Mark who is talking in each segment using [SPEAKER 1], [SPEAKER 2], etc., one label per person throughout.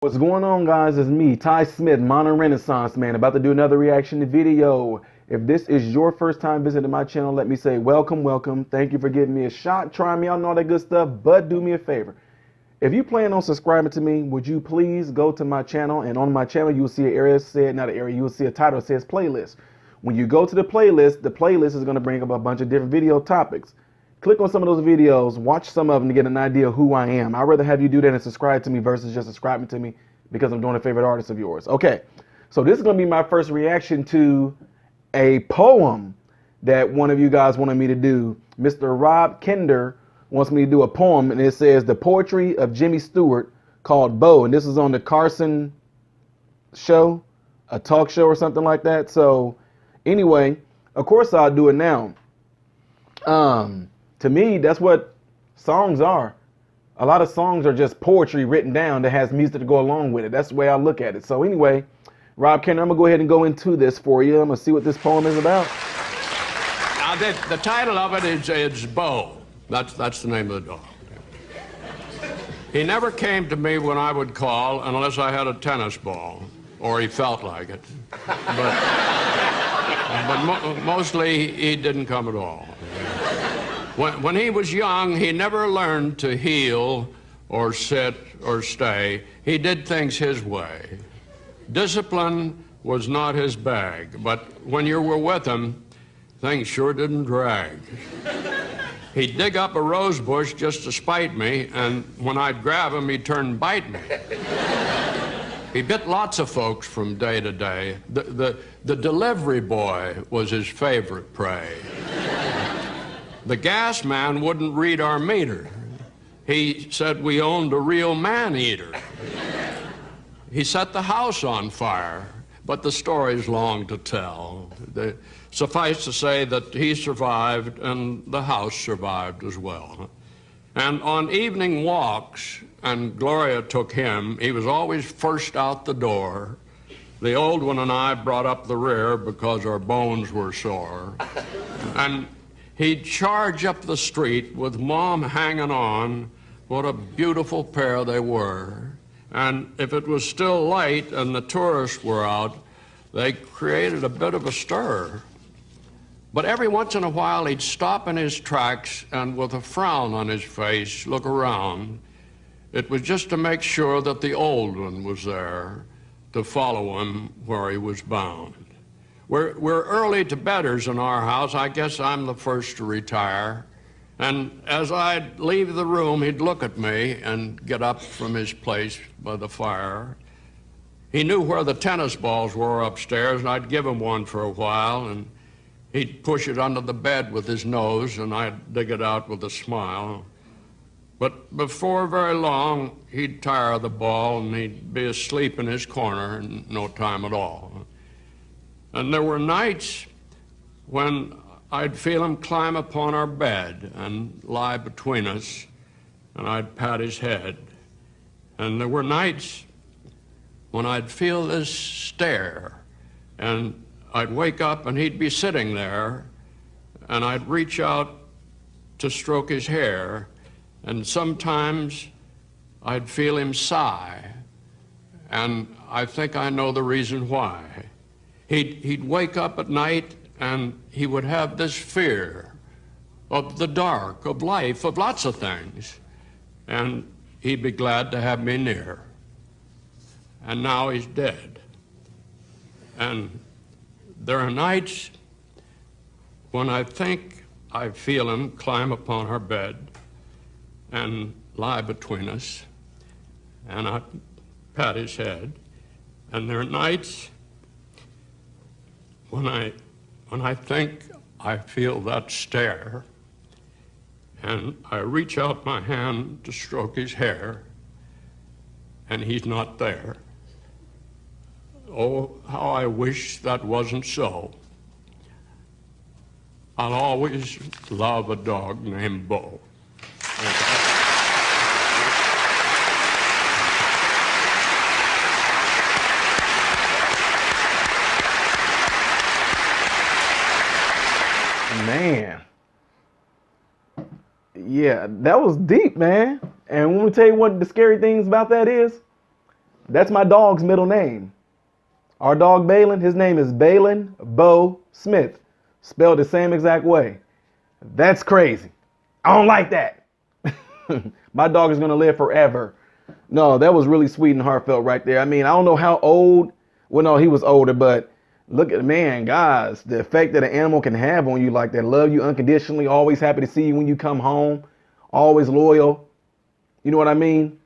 [SPEAKER 1] What's going on, guys? It's me, Ty Smith, Modern Renaissance Man, about to do another reaction video. If this is your first time visiting my channel, let me say welcome, welcome. Thank you for giving me a shot, trying me out and all that good stuff, but do me a favor. If you plan on subscribing to me, would you please go to my channel, and on my channel you'll see an area said, not an area, you'll see a title that says playlist. When you go to the playlist is going to bring up a bunch of different video topics. Click on some of those videos, watch some of them to get an idea of who I am. I'd rather have you do that and subscribe to me versus just subscribing to me because I'm doing a favorite artist of yours. Okay, so this is going to be my first reaction to a poem that one of you guys wanted me to do. Mr. Rob Kender wants me to do a poem, and it says The Poetry of Jimmy Stewart, called Bo. And this is on the Carson show, a talk show or something like that. So anyway, of course I'll do it now. To me, that's what songs are. A lot of songs are just poetry written down that has music to go along with it. That's the way I look at it. So anyway, Rob Kender, I'm gonna go ahead and go into this for you. I'm gonna see what this poem is about.
[SPEAKER 2] Now, the title of it is Bo. That's the name of the dog. He never came to me when I would call unless I had a tennis ball, or he felt like it. But mostly he didn't come at all. When he was young, he never learned to heel or sit or stay. He did things his way. Discipline was not his bag, but when you were with him, things sure didn't drag. He'd dig up a rose bush just to spite me, and when I'd grab him, he'd turn and bite me. He bit lots of folks from day to day. The delivery boy was his favorite prey. The gas man wouldn't read our meter. He said we owned a real man-eater. He set the house on fire, but the story's long to tell. Suffice to say that he survived and the house survived as well. And on evening walks, and Gloria took him, he was always first out the door. The old one and I brought up the rear because our bones were sore. And he'd charge up the street with Mom hanging on. What a beautiful pair they were. And if it was still light and the tourists were out, they created a bit of a stir. But every once in a while, he'd stop in his tracks and with a frown on his face, look around. It was just to make sure that the old one was there to follow him where he was bound. We're early to bedders in our house. I guess I'm the first to retire. And as I'd leave the room, he'd look at me and get up from his place by the fire. He knew where the tennis balls were upstairs, and I'd give him one for a while, and he'd push it under the bed with his nose, and I'd dig it out with a smile. But before very long, he'd tire of the ball, and he'd be asleep in his corner in no time at all. And there were nights when I'd feel him climb upon our bed and lie between us, and I'd pat his head. And there were nights when I'd feel this stare, and I'd wake up and he'd be sitting there, and I'd reach out to stroke his hair, and sometimes I'd feel him sigh, and I think I know the reason why. He'd wake up at night and he would have this fear of the dark, of life, of lots of things, and he'd be glad to have me near. And now he's dead. And there are nights when I think I feel him climb upon our bed and lie between us, and I pat his head. And there are nights when I think I feel that stare, and I reach out my hand to stroke his hair, and he's not there. Oh, how I wish that wasn't so. I'll always love a dog named Bo.
[SPEAKER 1] Man. Yeah, that was deep, man. And let me tell you what the scary things about that is. That's my dog's middle name. Our dog Balin, his name is Balin Bo Smith, spelled the same exact way. That's crazy. I don't like that. My dog is going to live forever. No, that was really sweet and heartfelt right there. I mean, I don't know how old. Well, no, he was older, but look at, man, guys, the effect that an animal can have on you like that. Love you unconditionally, always happy to see you when you come home, always loyal. You know what I mean?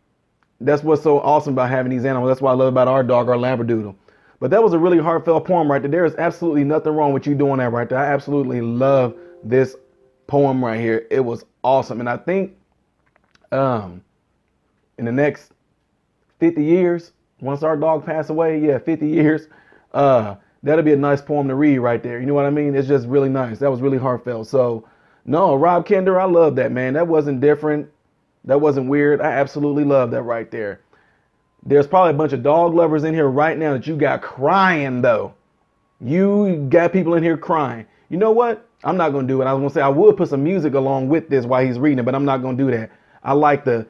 [SPEAKER 1] That's what's so awesome about having these animals. That's what I love about our dog, our Labradoodle. But that was a really heartfelt poem right there. There is absolutely nothing wrong with you doing that right there. I absolutely love this poem right here. It was awesome. And I think in the next 50 years, once our dog pass away, 50 years, that'll be a nice poem to read right there. You know what I mean? It's just really nice. That was really heartfelt. So, no, Rob Kender, I love that, man. That wasn't different. That wasn't weird. I absolutely love that right there. There's probably a bunch of dog lovers in here right now that you got crying, though. You got people in here crying. You know what? I'm not going to do it. I was going to say I would put some music along with this while he's reading it, but I'm not going to do that. I like the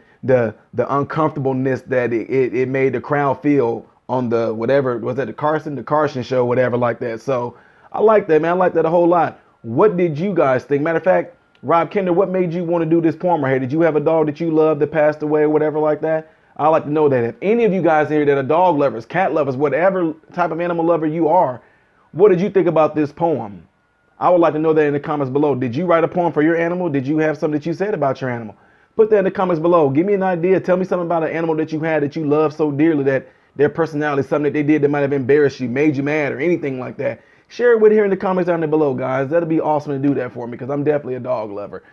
[SPEAKER 1] uncomfortableness that it made the crowd feel on the whatever, was that the Carson show, whatever like that. So I like that, man. I like that a whole lot. What did you guys think? Matter of fact, Rob Kender, what made you want to do this poem right here? Did you have a dog that you loved that passed away or whatever like that? I'd like to know that. If any of you guys here that are dog lovers, cat lovers, whatever type of animal lover you are, what did you think about this poem? I would like to know that in the comments below. Did you write a poem for your animal? Did you have something that you said about your animal? Put that in the comments below. Give me an idea. Tell me something about an animal that you had that you love so dearly, that their personality, something that they did that might have embarrassed you, made you mad, or anything like that. Share it with here in the comments down there below, guys. That'll be awesome to do that for me because I'm definitely a dog lover.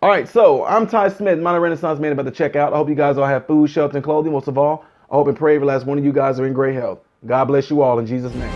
[SPEAKER 1] All right, so I'm Ty Smith, Modern Renaissance Man, about to check out. I hope you guys all have food, shelter, and clothing. Most of all, I hope and pray every last one of you guys are in great health. God bless you all in Jesus' name.